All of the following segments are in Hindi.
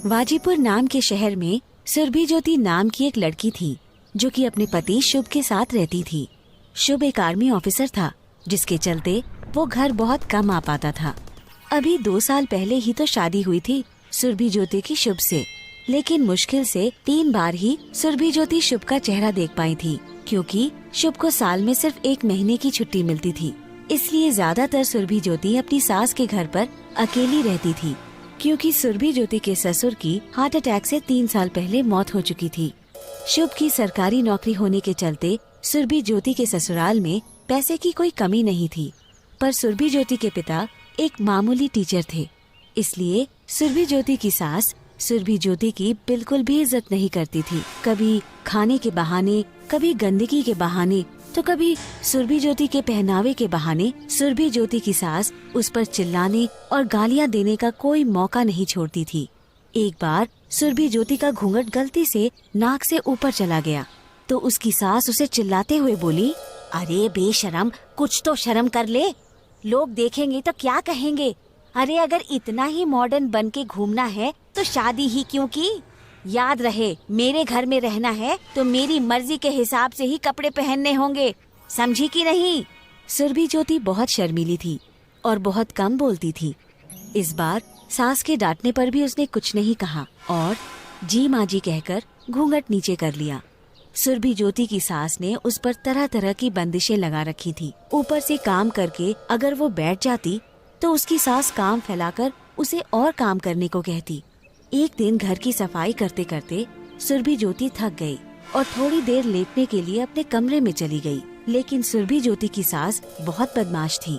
वाजीपुर नाम के शहर में सुरभि ज्योति नाम की एक लड़की थी जो कि अपने पति शुभ के साथ रहती थी। शुभ एक आर्मी ऑफिसर था जिसके चलते वो घर बहुत कम आ पाता था। अभी 2 साल पहले ही तो शादी हुई थी सुरभि ज्योति की शुभ से, लेकिन मुश्किल से 3 बार ही सुरभि ज्योति शुभ का चेहरा देख पाई थी, क्योंकि शुभ को साल में सिर्फ 1 महीने की छुट्टी मिलती थी। इसलिए ज्यादातर सुरभि ज्योति अपनी सास के घर पर अकेली रहती थी, क्योंकि सुरभि ज्योति के ससुर की हार्ट अटैक से 3 साल पहले मौत हो चुकी थी। शुभ की सरकारी नौकरी होने के चलते सुरभि ज्योति के ससुराल में पैसे की कोई कमी नहीं थी, पर सुरभि ज्योति के पिता एक मामूली टीचर थे। इसलिए सुरभि ज्योति की सास सुरभि ज्योति की बिल्कुल भी इज्जत नहीं करती थी। कभी खाने के बहाने, कभी गंदगी के बहाने, तो कभी सुरभि ज्योति के पहनावे के बहाने सुरभि ज्योति की सास उस पर चिल्लाने और गालियां देने का कोई मौका नहीं छोड़ती थी। एक बार सुरभि ज्योति का घूंघट गलती से नाक से ऊपर चला गया तो उसकी सास उसे चिल्लाते हुए बोली, अरे बेशरम, कुछ तो शर्म कर ले, लोग देखेंगे तो क्या कहेंगे। अरे अगर इतना ही मॉडर्न बन के घूमना है तो शादी ही क्यों की। याद रहे, मेरे घर में रहना है तो मेरी मर्जी के हिसाब से ही कपड़े पहनने होंगे, समझी कि नहीं। सुरभि ज्योति बहुत शर्मीली थी और बहुत कम बोलती थी। इस बार सास के डांटने पर भी उसने कुछ नहीं कहा और जी माँ जी कहकर घूंघट नीचे कर लिया। सुरभि ज्योति की सास ने उस पर तरह तरह की बंदिशें लगा रखी थी। ऊपर से काम करके अगर वो बैठ जाती तो उसकी सास काम फैलाकर उसे और काम करने को कहती। एक दिन घर की सफाई करते करते सुरभि ज्योति थक गई और थोड़ी देर लेटने के लिए अपने कमरे में चली गई। लेकिन सुरभि ज्योति की सास बहुत बदमाश थी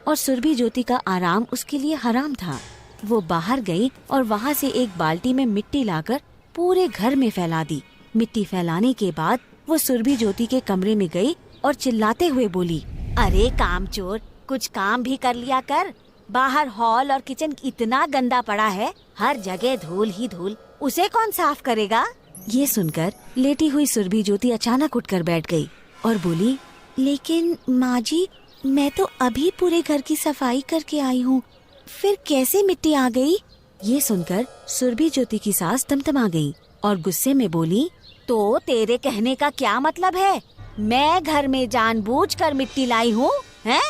और सुरभि ज्योति का आराम उसके लिए हराम था। वो बाहर गई और वहाँ से एक बाल्टी में मिट्टी लाकर पूरे घर में फैला दी। मिट्टी फैलाने के बाद वो सुरभि ज्योति के कमरे में गई और चिल्लाते हुए बोली, अरे कामचोर, कुछ काम भी कर लिया कर। बाहर हॉल और किचन इतना गंदा पड़ा है, हर जगह धूल ही धूल, उसे कौन साफ करेगा। ये सुनकर लेटी हुई सुरभि ज्योति अचानक उठकर बैठ गई और बोली, लेकिन माँ जी, मैं तो अभी पूरे घर की सफाई करके आई हूँ, फिर कैसे मिट्टी आ गई। ये सुनकर सुरभि ज्योति की सास तमतमा गई और गुस्से में बोली, तो तेरे कहने का क्या मतलब है, मैं घर में जानबूझकर मिट्टी लाई हूँ, हैं?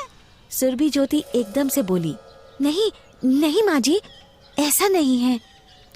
सुरभि ज्योति एकदम से बोली, नहीं नहीं माँ जी, ऐसा नहीं है,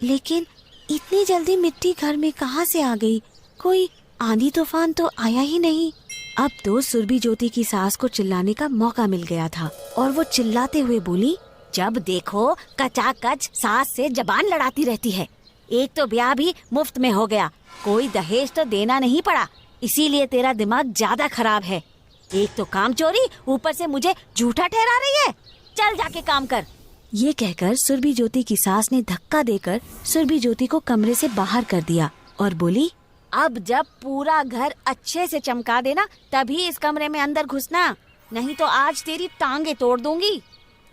लेकिन इतनी जल्दी मिट्टी घर में कहाँ से आ गई, कोई आंधी तूफान तो आया ही नहीं। अब तो सुरभि ज्योति की सास को चिल्लाने का मौका मिल गया था और वो चिल्लाते हुए बोली, जब देखो कचाकच सास से जबान लड़ाती रहती है। एक तो ब्याह भी मुफ्त में हो गया, कोई दहेज तो देना नहीं पड़ा, इसीलिए तेरा दिमाग ज्यादा खराब है। एक तो काम चोरी, ऊपर से मुझे झूठा ठहरा रही है, चल जाके काम कर। ये कहकर सुरभि ज्योति की सास ने धक्का देकर सुरभि ज्योति को कमरे से बाहर कर दिया और बोली, अब जब पूरा घर अच्छे से चमका देना तभी इस कमरे में अंदर घुसना, नहीं तो आज तेरी टांगे तोड़ दूंगी।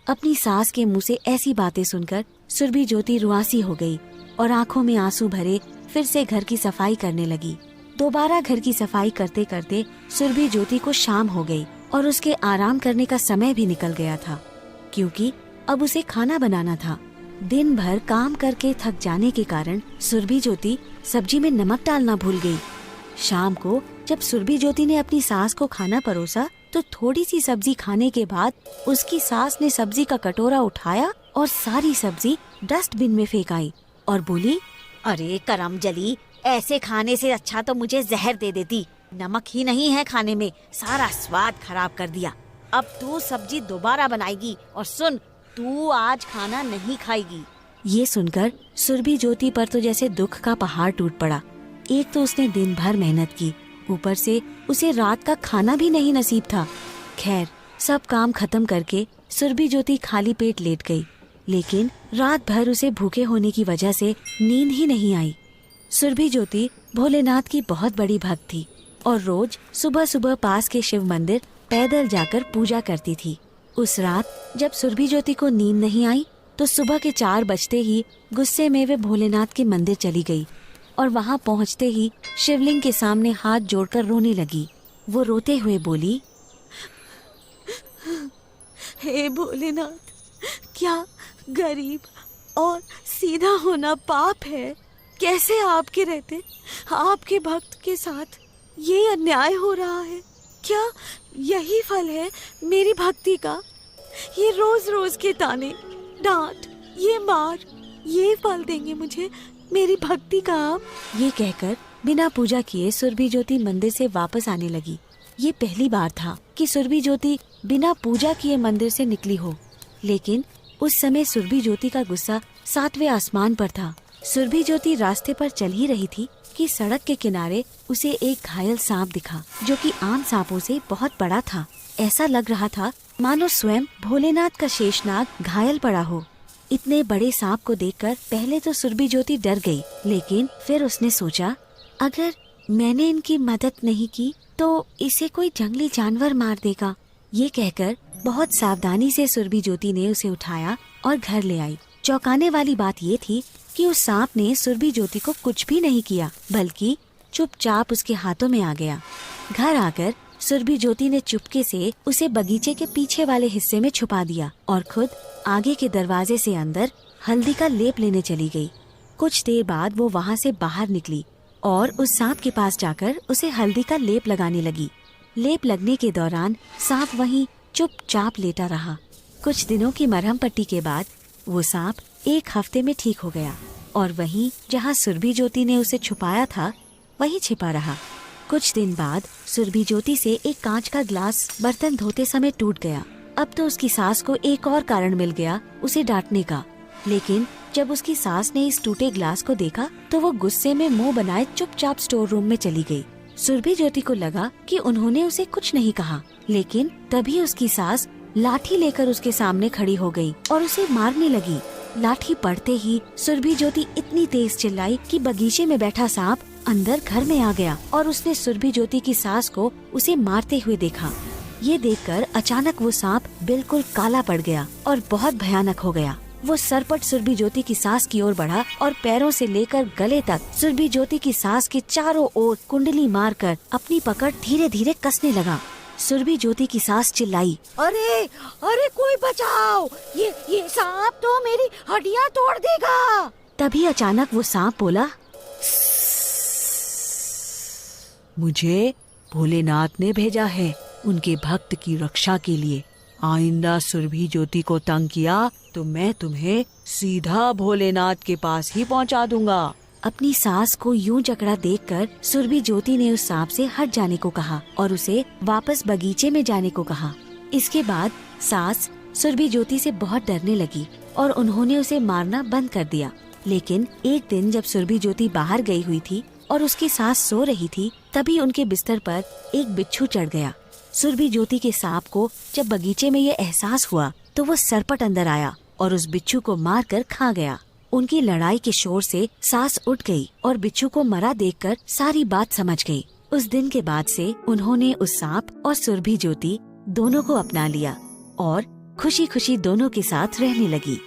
अपनी सास के मुंह से ऐसी बातें सुनकर सुरभि ज्योति रुआसी हो गई और आंखों में आंसू भरे फिर से घर की सफाई करने लगी। दोबारा घर की सफाई करते करते सुरभि ज्योति को शाम हो गई और उसके आराम करने का समय भी निकल गया था, क्योंकि अब उसे खाना बनाना था। दिन भर काम करके थक जाने के कारण सुरभि ज्योति सब्जी में नमक डालना भूल गई। शाम को जब सुरभि ज्योति ने अपनी सास को खाना परोसा तो थोड़ी सी सब्जी खाने के बाद उसकी सास ने सब्जी का कटोरा उठाया और सारी सब्जी डस्टबिन में फेंक आई और बोली, अरे करम जली, ऐसे खाने से अच्छा तो मुझे जहर दे देती, नमक ही नहीं है खाने में, सारा स्वाद खराब कर दिया। अब तू सब्जी दोबारा बनाएगी और सुन, तू आज खाना नहीं खाएगी। ये सुनकर सुरभि ज्योति पर तो जैसे दुख का पहाड़ टूट पड़ा। एक तो उसने दिन भर मेहनत की, ऊपर से उसे रात का खाना भी नहीं नसीब था। खैर, सब काम खत्म करके सुरभि ज्योति खाली पेट लेट गई, लेकिन रात भर उसे भूखे होने की वजह से नींद ही नहीं आई। सुरभि ज्योति भोलेनाथ की बहुत बड़ी भक्त थी और रोज सुबह सुबह पास के शिव मंदिर पैदल जाकर पूजा करती थी। उस रात जब सुरभि ज्योति को नींद नहीं आई तो सुबह के 4 बजते ही गुस्से में वे भोलेनाथ के मंदिर चली गई और वहां पहुंचते ही शिवलिंग के सामने हाथ जोड़कर रोने लगी। वो रोते हुए बोली, हे भोलेनाथ, क्या गरीब और सीधा होना पाप है। कैसे आपके रहते आपके भक्त के साथ ये अन्याय हो रहा है? क्या यही फल है मेरी भक्ति का? ये रोज रोज के ताने, डांट, ये मार, ये फल देंगे मुझे मेरी भक्ति का आप? ये कहकर बिना पूजा किए सुरभि ज्योति मंदिर से वापस आने लगी। ये पहली बार था कि सुरभि ज्योति बिना पूजा किए मंदिर से निकली हो, लेकिन उस समय सुरभि ज्योति का गुस्सा 7वें आसमान पर था। सुरभि ज्योति रास्ते पर चल ही रही थी कि सड़क के किनारे उसे एक घायल सांप दिखा, जो कि आम सांपों से बहुत बड़ा था। ऐसा लग रहा था मानो स्वयं भोलेनाथ का शेषनाग घायल पड़ा हो। इतने बड़े सांप को देखकर पहले तो सुरभि ज्योति डर गई, लेकिन फिर उसने सोचा, अगर मैंने इनकी मदद नहीं की तो इसे कोई जंगली जानवर मार देगा। ये कहकर बहुत सावधानी से सुरभि ज्योति ने उसे उठाया और घर ले आई। चौंकाने वाली बात ये थी कि उस सांप ने सुरभि ज्योति को कुछ भी नहीं किया, बल्कि चुपचाप उसके हाथों में आ गया। घर आकर सुरभि ज्योति ने चुपके से उसे बगीचे के पीछे वाले हिस्से में छुपा दिया और खुद आगे के दरवाजे से अंदर हल्दी का लेप लेने चली गई। कुछ देर बाद वो वहाँ से बाहर निकली और उस सांप के पास जाकर उसे हल्दी का लेप लगाने लगी। लेप लगने के दौरान सांप वहीं चुपचाप लेटा रहा। कुछ दिनों की मरहम पट्टी के बाद वो सांप 1 हफ्ते में ठीक हो गया और वहीं जहाँ सुरभि ज्योति ने उसे छुपाया था वहीं छिपा रहा। कुछ दिन बाद सुरभि ज्योति से एक कांच का ग्लास बर्तन धोते समय टूट गया। अब तो उसकी सास को एक और कारण मिल गया उसे डांटने का, लेकिन जब उसकी सास ने इस टूटे ग्लास को देखा तो वो गुस्से में मुंह बनाए चुपचाप स्टोर रूम में चली गई। सुरभि ज्योति को लगा कि उन्होंने उसे कुछ नहीं कहा, लेकिन तभी उसकी सास लाठी लेकर उसके सामने खड़ी हो गई और उसे मारने लगी। लाठी पड़ते ही सुरभि ज्योति इतनी तेज चिल्लाई कि बगीचे में बैठा सांप अंदर घर में आ गया और उसने सुरभि ज्योति की सास को उसे मारते हुए देखा। ये देखकर अचानक वो सांप बिल्कुल काला पड़ गया और बहुत भयानक हो गया। वो सरपट सुरभि ज्योति की सास की ओर बढ़ा और पैरों से लेकर गले तक सुरभि ज्योति की सास के चारों ओर कुंडली मारकर अपनी पकड़ धीरे धीरे कसने लगा। सुरभि ज्योति की सास चिल्लाई, अरे अरे कोई बचाओ, ये सांप तो मेरी हड्डियां तोड़ देगा। तभी अचानक वो सांप बोला, मुझे भोलेनाथ ने भेजा है उनके भक्त की रक्षा के लिए। आइंदा सुरभि ज्योति को तंग किया तो मैं तुम्हें सीधा भोलेनाथ के पास ही पहुंचा दूंगा। अपनी सास को यूं जकड़ा देखकर सुरभि ज्योति ने उस सांप से हट जाने को कहा और उसे वापस बगीचे में जाने को कहा। इसके बाद सास सुरभि ज्योति से बहुत डरने लगी और उन्होंने उसे मारना बंद कर दिया। लेकिन एक दिन जब सुरभि ज्योति बाहर गई हुई थी और उसकी सास सो रही थी, तभी उनके बिस्तर पर एक बिच्छू चढ़ गया। सुरभि ज्योति के सांप को जब बगीचे में ये एहसास हुआ तो वो सरपट अंदर आया और उस बिच्छू को मार कर खा गया। उनकी लड़ाई के शोर से सास उठ गई और बिच्छू को मरा देखकर सारी बात समझ गई। उस दिन के बाद से उन्होंने उस सांप और सुरभि ज्योति दोनों को अपना लिया और खुशी खुशी दोनों के साथ रहने लगी।